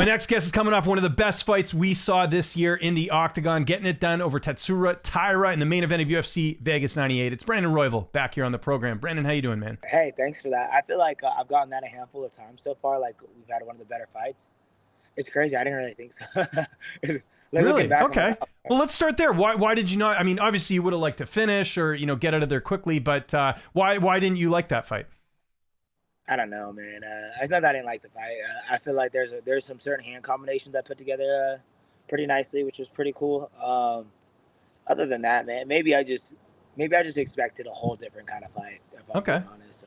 My next guest is coming off one of the best fights we saw this year in the Octagon, getting it done over Tatsuro Taira in the main event of UFC Vegas 98. It's Brandon Royval back here on the program. Brandon, how you doing, man? Hey, thanks for that. I feel like I've gotten that a handful of times so far. Like, we've had one of the better fights. It's crazy. I didn't really think so. Really? Okay. Well, let's start there. Why did you not? I mean, obviously you would have liked to finish or, get out of there quickly, but why didn't you like that fight? I don't know, man. It's not that I didn't like the fight. I feel like there's some certain hand combinations I put together pretty nicely, which was pretty cool. Other than that, man, maybe I just expected a whole different kind of fight. If I'm being honest.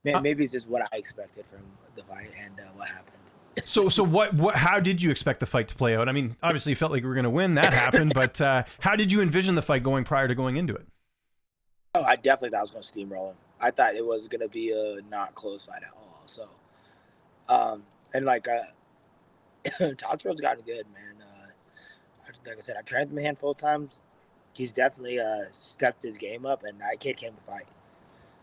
Maybe it's just what I expected from the fight and what happened. So what? How did you expect the fight to play out? I mean, obviously you felt like you were going to win. That happened, but how did you envision the fight going prior to going into it? Oh, I definitely thought I was going to steamroll him. I thought it was going to be a not close fight at all. So, and like, Tatsuro's gotten good, man. Like I said, I've trained him a handful of times. He's definitely stepped his game up, and that kid came to fight.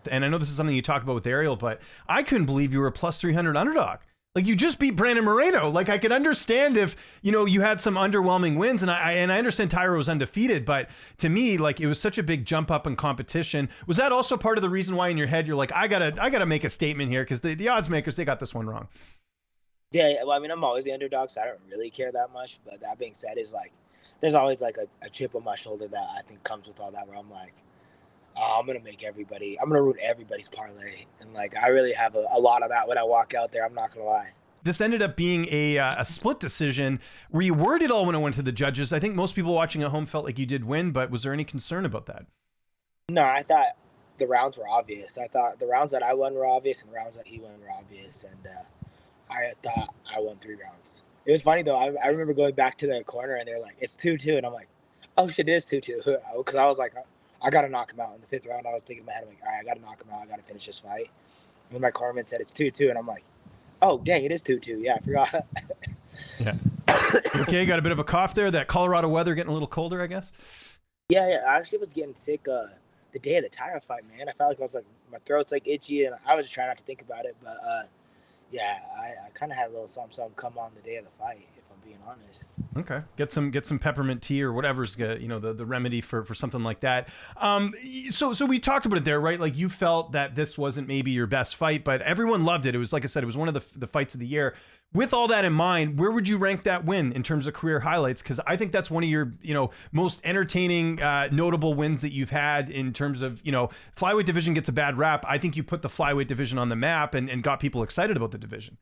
And I know this is something you talked about with Ariel, but I couldn't believe you were a plus 300 underdog. Like, you just beat Brandon Moreno. Like, I could understand if, you had some underwhelming wins, and I understand Tyra was undefeated, but to me, like, it was such a big jump up in competition. Was that also part of the reason why in your head you're like, I gotta make a statement here, because the odds makers, they got this one wrong? Yeah, well, I mean, I'm always the underdog, so I don't really care that much. But that being said, is like, there's always like a chip on my shoulder that I think comes with all that, where I'm like, I'm gonna ruin everybody's parlay, and like, I really have a lot of that when I walk out there. I'm not gonna lie. This ended up being a split decision. Were you worried at all when it went to the judges? I think most people watching at home felt like you did win, but was there any concern about that? No, I thought the rounds were obvious. I thought the rounds that I won were obvious, and the rounds that he won were obvious, and I thought I won 3 rounds. It was funny though. I remember going back to the corner, and they're like, "It's 2-2," and I'm like, "Oh shit, it is 2-2," because I was like, I got to knock him out in the 5th round. I was thinking in my head, I'm like, all right, I got to knock him out. I got to finish this fight. And then my cornerman said it's 2-2, and I'm like, oh, dang, it is 2-2. Yeah, I forgot. Yeah. Okay, got a bit of a cough there. That Colorado weather getting a little colder, I guess? Yeah. I actually was getting sick the day of the Tyra fight, man. I felt like I was like, my throat's like itchy, and I was just trying not to think about it. But, yeah, I kind of had a little something come on the day of the fight, if I'm being honest. Okay, get some peppermint tea or whatever's the remedy for something like that. So we talked about it there, right? Like, you felt that this wasn't maybe your best fight, but everyone loved it. It was, like I said, it was one of the fights of the year. With all that in mind, where would you rank that win in terms of career highlights? Because I think that's one of your most entertaining, notable wins that you've had in terms of flyweight division gets a bad rap. I think you put the flyweight division on the map and got people excited about the division.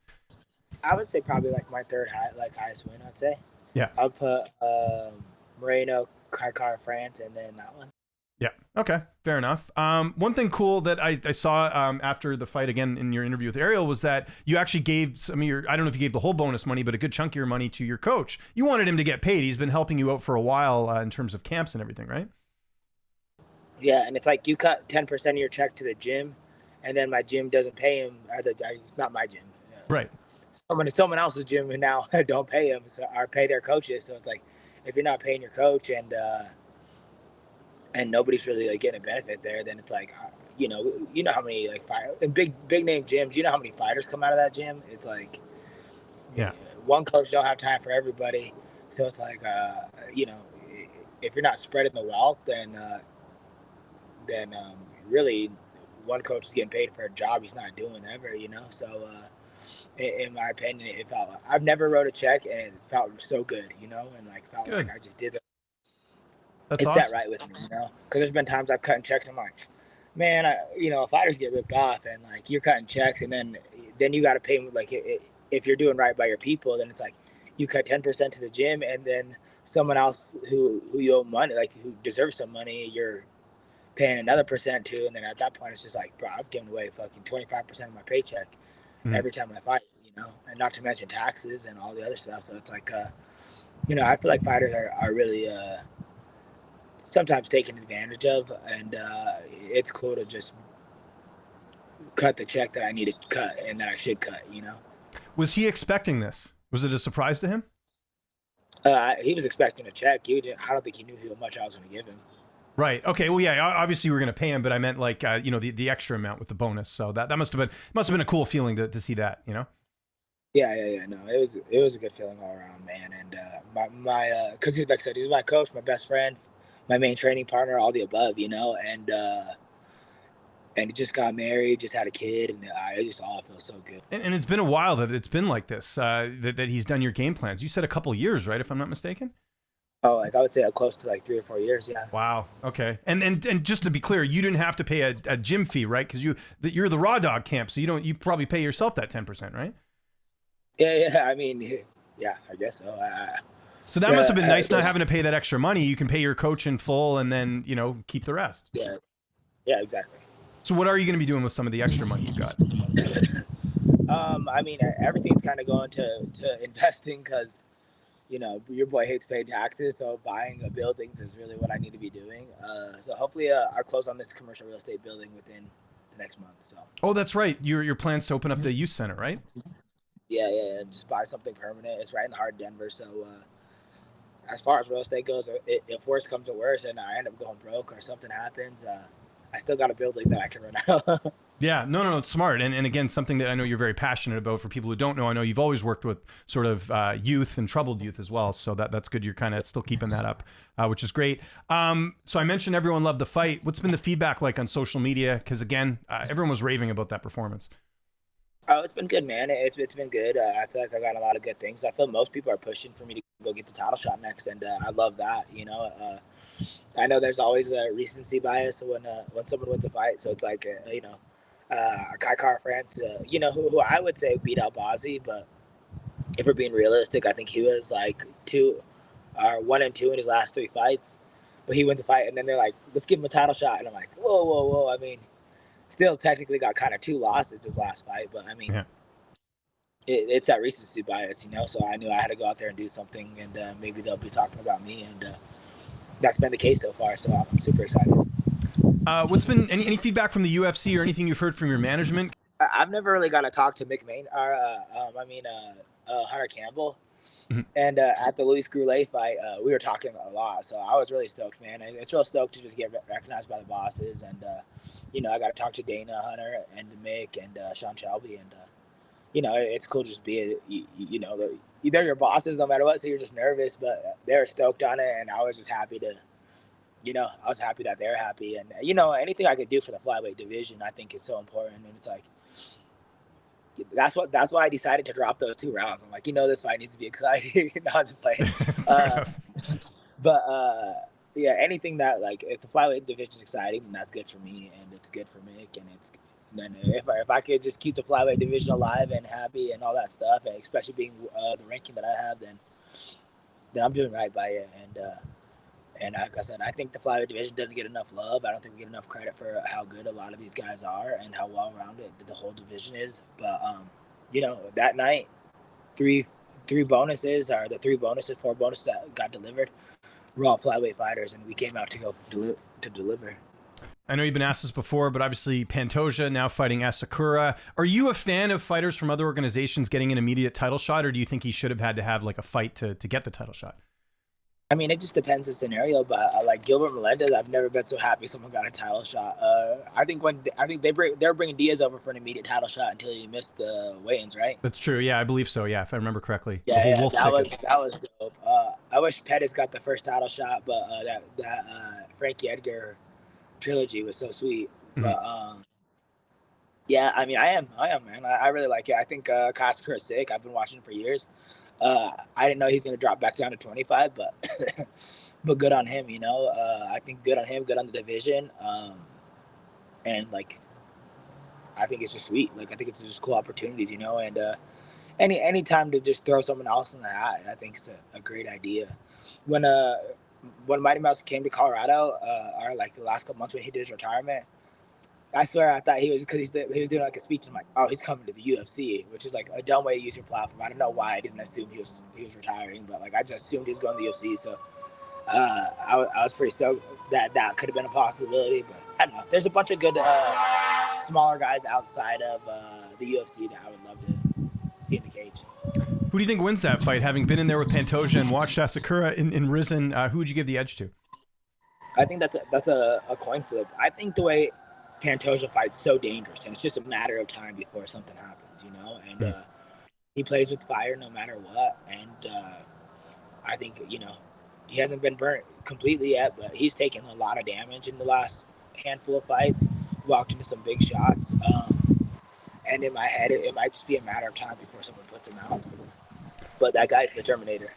I would say probably like my third highest win. I'd say. Yeah. I'll put Moreno, Kaikar, France, and then that one. Yeah. Okay. Fair enough. One thing cool that I saw after the fight, again, in your interview with Ariel, was that you actually gave some of your, I don't know if you gave the whole bonus money, but a good chunk of your money to your coach. You wanted him to get paid. He's been helping you out for a while in terms of camps and everything, right? Yeah. And it's like, you cut 10% of your check to the gym, and then my gym doesn't pay him not my gym. Right. Someone else's gym, and now don't pay them, or pay their coaches. So it's like, if you're not paying your coach and nobody's really like getting a benefit there, then it's like, you know how many like big name gyms, you know how many fighters come out of that gym. It's like, yeah, one coach don't have time for everybody. So it's like, if you're not spreading the wealth, then really one coach is getting paid for a job he's not doing ever. So. In my opinion, it felt like, I've never wrote a check and it felt so good, and like felt good. like I just did it. That's it's awesome. That right with me, because there's been times I've cut checks and I'm like, man, fighters get ripped off, and like, you're cutting checks, and then you got to pay them. Like, if you're doing right by your people, then it's like you cut 10% to the gym, and then someone else who you owe money, like who deserves some money, you're paying another percent to, and then at that point it's just like, bro, I've given away fucking 25% of my paycheck every time I fight, and not to mention taxes and all the other stuff. So it's like, I feel like fighters are really sometimes taken advantage of, and it's cool to just cut the check that I need to cut and that I should cut. Was he expecting this? Was it a surprise to him? He was expecting a check. I don't think he knew how much I was going to give him. Right. Okay. Well, yeah. Obviously, we're going to pay him, but I meant like the extra amount with the bonus. So that must have been a cool feeling to see that. Yeah. No, it was a good feeling all around, man. And because like I said, he's my coach, my best friend, my main training partner, all the above, and he just got married, just had a kid, and it just all feels so good. And it's been a while that it's been like this, that he's done your game plans. You said a couple years, right? If I'm not mistaken. Oh, like I would say close to like 3 or 4 years. Yeah. Wow. Okay. And just to be clear, you didn't have to pay a gym fee, right? Because you're the raw dog camp, so you probably pay yourself that 10%, right? Yeah. I mean, yeah, I guess so. So that must have been nice not having to pay that extra money. You can pay your coach in full and then, keep the rest. Yeah, exactly. So what are you going to be doing with some of the extra money you got? I mean, everything's kind of going to investing because, your boy hates paying taxes. So buying buildings is really what I need to be doing. So hopefully I'll close on this commercial real estate building within the next month. So. Oh, that's right. Your plans to open up the youth center, right? Yeah. Just buy something permanent. It's right in the heart of Denver. So as far as real estate goes, if worse comes to worse and I end up going broke or something happens, I still got a building that I can rent out. Yeah, no, it's smart. And again, something that I know you're very passionate about. For people who don't know, I know you've always worked with sort of youth and troubled youth as well. So that's good. You're kind of still keeping that up, which is great. So I mentioned everyone loved the fight. What's been the feedback like on social media? Because again, everyone was raving about that performance. Oh, it's been good, man. It's been good. I feel like I got a lot of good things. I feel most people are pushing for me to go get the title shot next, and I love that. I know there's always a recency bias when someone wins a fight. So it's like, Kai Car France, who I would say beat out Bozzy, but if we're being realistic, I think he was like 1 and 2 in his last 3 fights. But he wins a fight, and then they're like, let's give him a title shot. And I'm like, whoa. I mean, still technically got kind of 2 losses his last fight, but I mean, yeah. It's that recency bias, So I knew I had to go out there and do something, and maybe they'll be talking about me, and that's been the case so far. So I'm super excited. What's been any feedback from the UFC or anything you've heard from your management? I've never really got to talk to McMahon or Hunter Campbell. And at the Luis Goulet fight, we were talking a lot, so I was really stoked, man. It's real stoked to just get recognized by the bosses, and I got to talk to Dana, Hunter, and Mick, and Sean Shelby, and it's cool to just be, they're your bosses no matter what, so you're just nervous, but they were stoked on it, and I was just happy to. I was happy that they're happy, and anything I could do for the flyweight division, I think is so important, and it's like. That's why I decided to drop those 2 rounds. I'm like, this fight needs to be exciting. I'm just like, yeah, anything that like if the flyweight division is exciting, then that's good for me and it's good for Mick, and then if I could just keep the flyweight division alive and happy and all that stuff, and especially being the ranking that I have, then I'm doing right by it. And like I said, I think the flyweight division doesn't get enough love. I don't think we get enough credit for how good a lot of these guys are and how well-rounded the whole division is. But, that night, 4 bonuses that got delivered were all flyweight fighters, and we came out to deliver. I know you've been asked this before, but obviously Pantjoa now fighting Asakura. Are you a fan of fighters from other organizations getting an immediate title shot, or do you think he should have had to have like a fight to get the title shot? I mean, it just depends the scenario, but like Gilbert Melendez, I've never been so happy someone got a title shot. I think they're bringing Diaz over for an immediate title shot until he missed the weigh-ins, right? That's true. Yeah, I believe so. Yeah, if I remember correctly. Yeah, that was dope. I wish Pettis got the first title shot, but that Frankie Edgar trilogy was so sweet. Mm-hmm. But yeah, I mean, I am, man. I really like it. I think Asakura is sick. I've been watching him for years. I didn't know he's going to drop back down to 25, but but good on him, I think good on him, good on the division. And like, I think it's just sweet. Like, I think it's just cool opportunities, and any time to just throw someone else in the hat, I think it's a great idea. When Mighty Mouse came to Colorado, or like the last couple months when he did his retirement, I swear I thought he was, because he was doing like a speech, and I'm like, oh, he's coming to the UFC, which is like a dumb way to use your platform. I don't know why I didn't assume he was retiring, but like I just assumed he was going to the UFC. So I was pretty stoked that could have been a possibility, but I don't know. There's a bunch of good smaller guys outside of the UFC that I would love to see in the cage. Who do you think wins that fight? Having been in there with Pantjoa and watched Asakura in Risen, who would you give the edge to? I think that's a coin flip. I think the way Pantjoa fight's so dangerous, and it's just a matter of time before something happens, and he plays with fire no matter what, and I think he hasn't been burnt completely yet, but he's taken a lot of damage in the last handful of fights. Walked into some big shots, and in my head, it might just be a matter of time before someone puts him out. But that guy's the Terminator,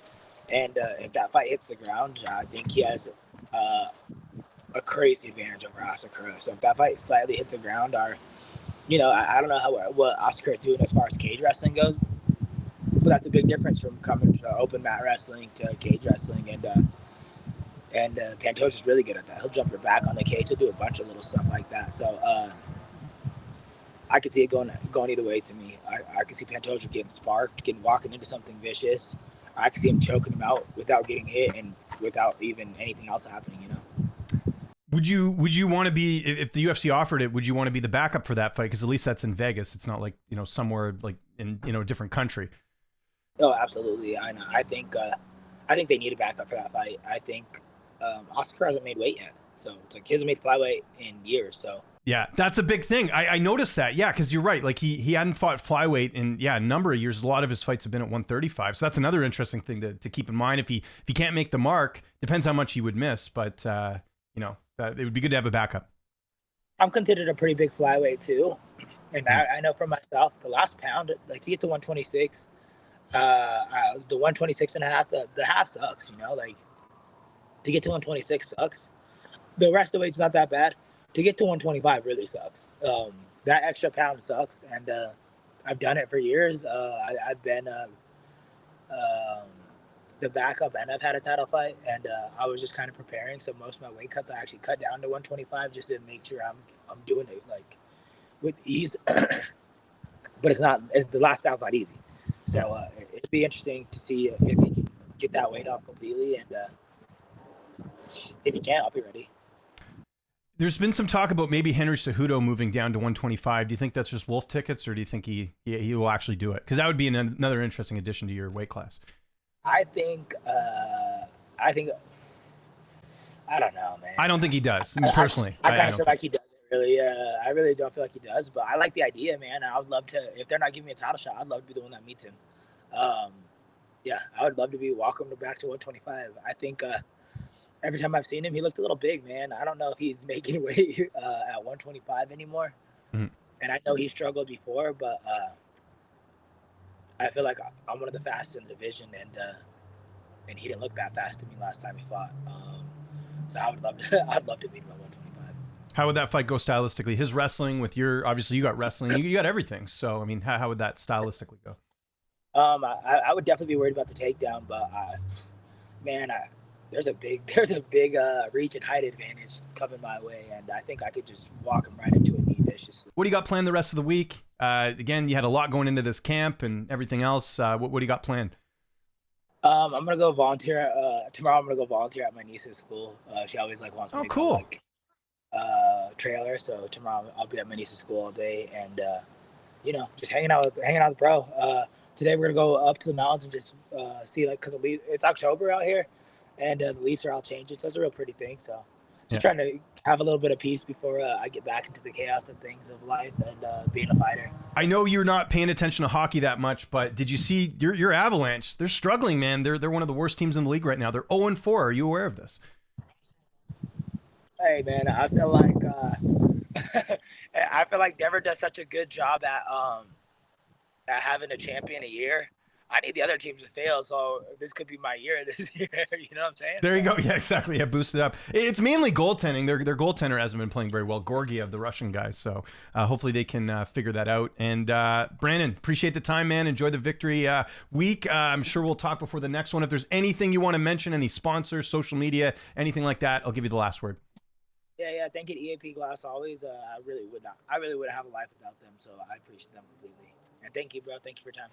and if that fight hits the ground, I think he has a crazy advantage over Asakura. So if that fight slightly hits the ground, I don't know what Asakura is doing as far as cage wrestling goes, but that's a big difference from coming to open mat wrestling to cage wrestling, and Pantjoa's just really good at that. He'll jump your back on the cage. He'll do a bunch of little stuff like that. So I could see it going either way to me. I could see Pantjoa getting sparked, walking into something vicious. I could see him choking him out without getting hit and without even anything else happening, Would you want to be, if the UFC offered it, would you want to be the backup for that fight? Because at least that's in Vegas. It's not like, somewhere like in, a different country. Oh, absolutely. I know. I think they need a backup for that fight. I think Asakura hasn't made weight yet. So it's like he hasn't made flyweight in years. So yeah, that's a big thing. I noticed that. Yeah, because you're right. Like he hadn't fought flyweight in a number of years. A lot of his fights have been at 135. So that's another interesting thing to keep in mind. If he can't make the mark, depends how much he would miss. But it would be good to have a backup. I'm considered a pretty big flyweight too, and I know for myself, the last pound, like to get to 126, the 126 and a half, the half sucks. Like to get to 126 sucks. The rest of the weight's not that bad. To get to 125 really sucks. That extra pound sucks, and I've done it for years. I've been the backup, and I've had a title fight, and I was just kind of preparing. So most of my weight cuts I actually cut down to 125 just to make sure I'm doing it like with ease. But the last bout's not easy. So it'd be interesting to see if he can get that weight off completely, and if he can, I'll be ready. There's been some talk about maybe Henry Cejudo moving down to 125. Do you think that's just wolf tickets, or do you think he will actually do it? Because that would be another interesting addition to your weight class. I think I don't know, man. I don't think he does. Personally, I kind of feel like he doesn't really. I really don't feel like he does, but I like the idea, man. I would love to. If they're not giving me a title shot, I'd love to be the one that meets him. Yeah, I would love to be welcomed back to 125. I think every time I've seen him, he looked a little big, man. I don't know if he's making weight at 125 anymore. Mm-hmm. And I know he struggled before, but I feel like I'm one of the fastest in the division, and he didn't look that fast to me last time he fought. So I'd love to meet him at 125. How would that fight go stylistically? His wrestling with your, obviously you got wrestling, you got everything. So I mean, how would that stylistically go? I would definitely be worried about the takedown, but there's a big reach and height advantage coming my way, and I think I could just walk him right into a knee viciously. What do you got planned the rest of the week? Again, you had a lot going into this camp and everything else. What do you got planned? I'm gonna go volunteer tomorrow. I'm gonna go volunteer at my niece's school. She always wants me to go, trailer. So tomorrow I'll be at my niece's school all day, and just hanging out with bro. Today we're gonna go up to the mountains and just see, like, because it's October out here, and the leaves are all changing. So it's a real pretty thing. So just trying to have a little bit of peace before I get back into the chaos of things of life and being a fighter. I know you're not paying attention to hockey that much, but did you see your Avalanche? They're struggling, man. They're one of the worst teams in the league right now. They're 0-4. Are you aware of this? Hey, man, I feel like Denver does such a good job at having a champion a year. I need the other teams to fail, so this could be my year this year. You know what I'm saying? There you go. Yeah, exactly. Yeah, boost it up. It's mainly goaltending. Their goaltender hasn't been playing very well. Georgiev, the Russian guy. So hopefully they can figure that out. And Brandon, appreciate the time, man. Enjoy the victory week. I'm sure we'll talk before the next one. If there's anything you want to mention, any sponsors, social media, anything like that, I'll give you the last word. Yeah. Thank you to EAP Glass always. I really wouldn't have a life without them, so I appreciate them completely. And thank you, bro. Thank you for your time.